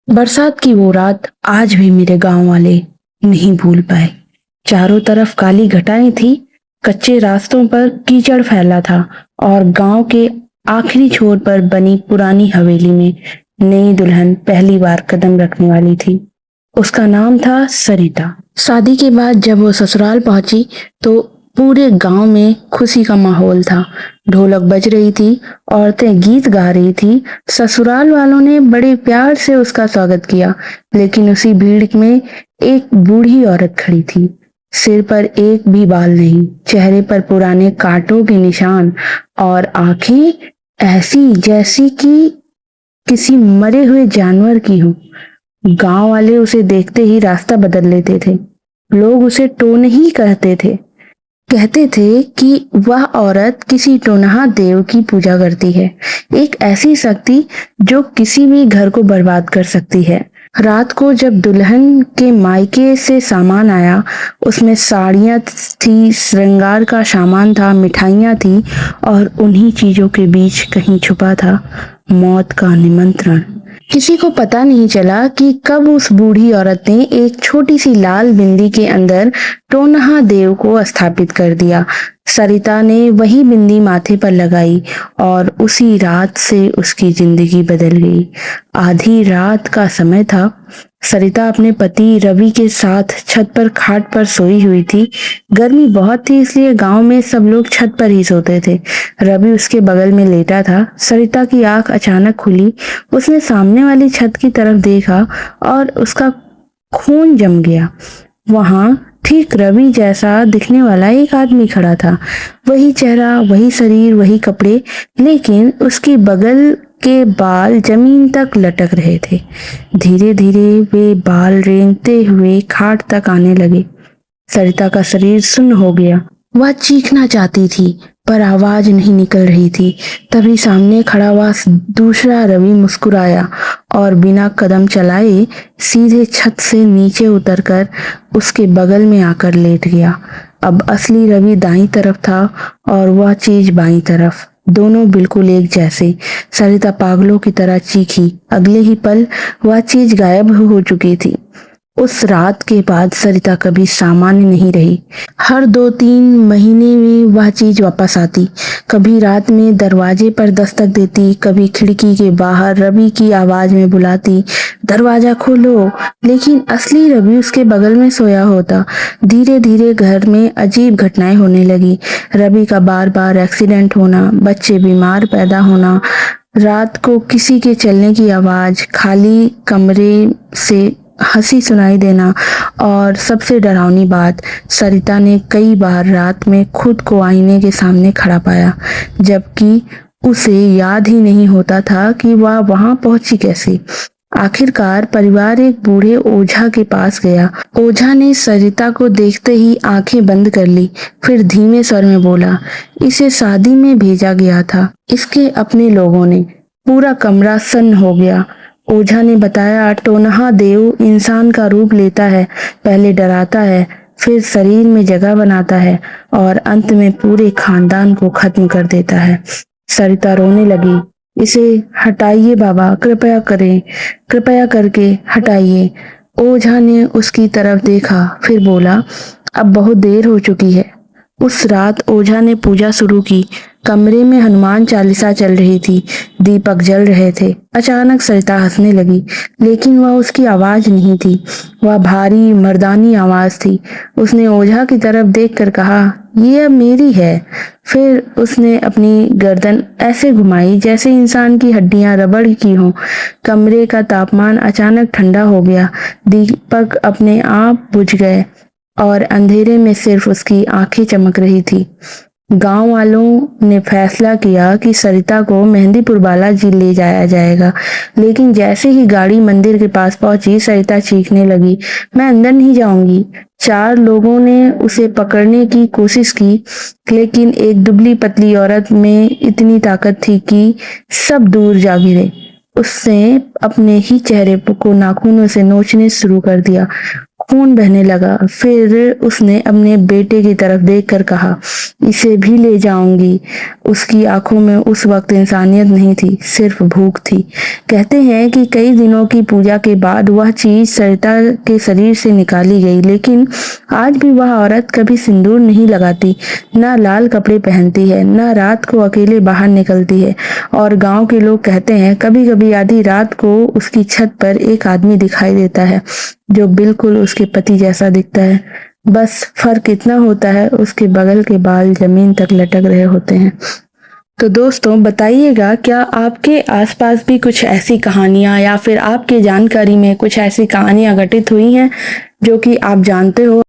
बरसात की वो रात आज भी मेरे गांव वाले नहीं भूल पाए। चारों तरफ काली घटाएं थी, कच्चे रास्तों पर कीचड़ फैला था और गांव के आखिरी छोर पर बनी पुरानी हवेली में नई दुल्हन पहली बार कदम रखने वाली थी। उसका नाम था सरिता। शादी के बाद जब वो ससुराल पहुंची तो पूरे गांव में खुशी का माहौल था। ढोलक बज रही थी, औरतें गीत गा रही थी। ससुराल वालों ने बड़े प्यार से उसका स्वागत किया, लेकिन उसी भीड़ में एक बूढ़ी औरत खड़ी थी। सिर पर एक भी बाल नहीं, चेहरे पर पुराने कांटों के निशान और आंखें ऐसी जैसी कि किसी मरे हुए जानवर की हो। गांव वाले उसे देखते ही रास्ता बदल लेते थे। लोग उसे टोन ही कहते थे। कहते थे कि वह औरत किसी टोनहा देव की पूजा करती है, एक ऐसी शक्ति जो किसी भी घर को बर्बाद कर सकती है। रात को जब दुल्हन के मायके से सामान आया, उसमें साड़ियाँ थी, श्रृंगार का सामान था, मिठाइयाँ थी और उन्हीं चीजों के बीच कहीं छुपा था मौत का निमंत्रण। किसी को पता नहीं चला कि कब उस बूढ़ी औरत ने एक छोटी सी लाल बिंदी के अंदर टोनहा देव को स्थापित कर दिया। सरिता ने वही बिंदी माथे पर लगाई और उसी रात से उसकी जिंदगी बदल गई। आधी रात का समय था। सरिता अपने पति रवि के साथ छत पर खाट पर सोई हुई थी। गर्मी बहुत थी, इसलिए गांव में सब लोग छत पर ही सोते थे। रवि उसके बगल में लेटा था। सरिता की आंख अचानक खुली। उसने सामने वाली छत की तरफ देखा और उसका खून जम गया। वहां ठीक रवि जैसा दिखने वाला एक आदमी खड़ा था। वही चेहरा, वही शरीर, वही कपड़े, लेकिन उसकी बगल के बाल जमीन तक लटक रहे थे। धीरे धीरे वे बाल रेंगते हुए खाट तक आने लगे। सरिता का शरीर सुन्न हो गया। वह चीखना चाहती थी पर आवाज नहीं निकल रही थी। तभी सामने खड़ा हुआ दूसरा रवि मुस्कुराया और बिना कदम चलाए सीधे छत से नीचे उतरकर उसके बगल में आकर लेट गया। अब असली रवि दाईं तरफ था और वह चीज बाईं तरफ, दोनों बिल्कुल एक जैसे। सरिता पागलों की तरह चीखी। अगले ही पल वह चीज गायब हो चुकी थी। उस रात के बाद सरिता कभी सामान्य नहीं रही। हर 2-3 महीने में वह चीज वापस आती। कभी रात में दरवाजे पर दस्तक देती, कभी खिड़की के बाहर रवि की आवाज में बुलाती, दरवाजा खोलो। लेकिन असली रवि उसके बगल में सोया होता। धीरे धीरे घर में अजीब घटनाएं होने लगी। रवि का बार बार एक्सीडेंट होना, बच्चे बीमार पैदा होना, रात को किसी के चलने की आवाज, खाली कमरे से हंसी सुनाई देना और सबसे डरावनी बात, सरिता ने कई बार रात में खुद को आईने के सामने खड़ा पाया, जबकि उसे याद ही नहीं होता था कि वह वहां पहुंची कैसे। आखिरकार परिवार एक बूढ़े ओझा के पास गया। ओझा ने सरिता को देखते ही आंखें बंद कर ली, फिर धीमे स्वर में बोला, इसे शादी में भेजा गया था, इसके अपने लोगों ने। पूरा कमरा सन्न हो गया। ओझा ने बताया, टोनहा देव इंसान का रूप लेता है, पहले डराता है, फिर शरीर में जगह बनाता है और अंत में पूरे खानदान को खत्म कर देता है। सरिता रोने लगी, इसे हटाइए बाबा, कृपया करें, कृपया करके हटाइए। ओझा ने उसकी तरफ देखा, फिर बोला, अब बहुत देर हो चुकी है। उस रात ओझा ने पूजा शुरू की। कमरे में हनुमान चालीसा चल रही थी, दीपक जल रहे थे। अचानक सरिता हंसने लगी, लेकिन वह उसकी आवाज नहीं थी, वह भारी मर्दानी आवाज थी। उसने ओझा की तरफ देखकर कहा, ये अब मेरी है। फिर उसने अपनी गर्दन ऐसे घुमाई जैसे इंसान की हड्डियां रबड़ की हों। कमरे का तापमान अचानक ठंडा हो गया। दीपक अपने आप बुझ गए और अंधेरे में सिर्फ उसकी आंखें चमक रही थी। गांव वालों ने फैसला किया कि सरिता को मेहंदीपुर बालाजी ले जाया जाएगा, लेकिन जैसे ही गाड़ी मंदिर के पास पहुंची, सरिता चीखने लगी, मैं अंदर नहीं जाऊंगी। 4 लोगों ने उसे पकड़ने की कोशिश की, लेकिन एक दुबली पतली औरत में इतनी ताकत थी कि सब दूर जा गिरे। उसने अपने ही चेहरे को नाखूनों से नोचने शुरू कर दिया। खून बहने लगा। फिर उसने अपने बेटे की तरफ देखकर कहा, इसे भी ले जाऊंगी। उसकी आंखों में उस वक्त इंसानियत नहीं थी, सिर्फ भूख थी। कहते हैं कि कई दिनों की पूजा के बाद वह चीज सरिता के शरीर से निकाली गई, लेकिन आज भी वह औरत कभी सिंदूर नहीं लगाती, ना लाल कपड़े पहनती है, ना रात को अकेले बाहर निकलती है। और गांव के लोग कहते हैं कभी कभी आधी रात को उसकी छत पर एक आदमी दिखाई देता है जो बिल्कुल उसके पति जैसा दिखता है। बस फर्क इतना होता है, उसके बगल के बाल जमीन तक लटक रहे होते हैं। तो दोस्तों बताइएगा, क्या आपके आसपास भी कुछ ऐसी कहानियां या फिर आपके जानकारी में कुछ ऐसी कहानियां घटित हुई हैं जो कि आप जानते हो?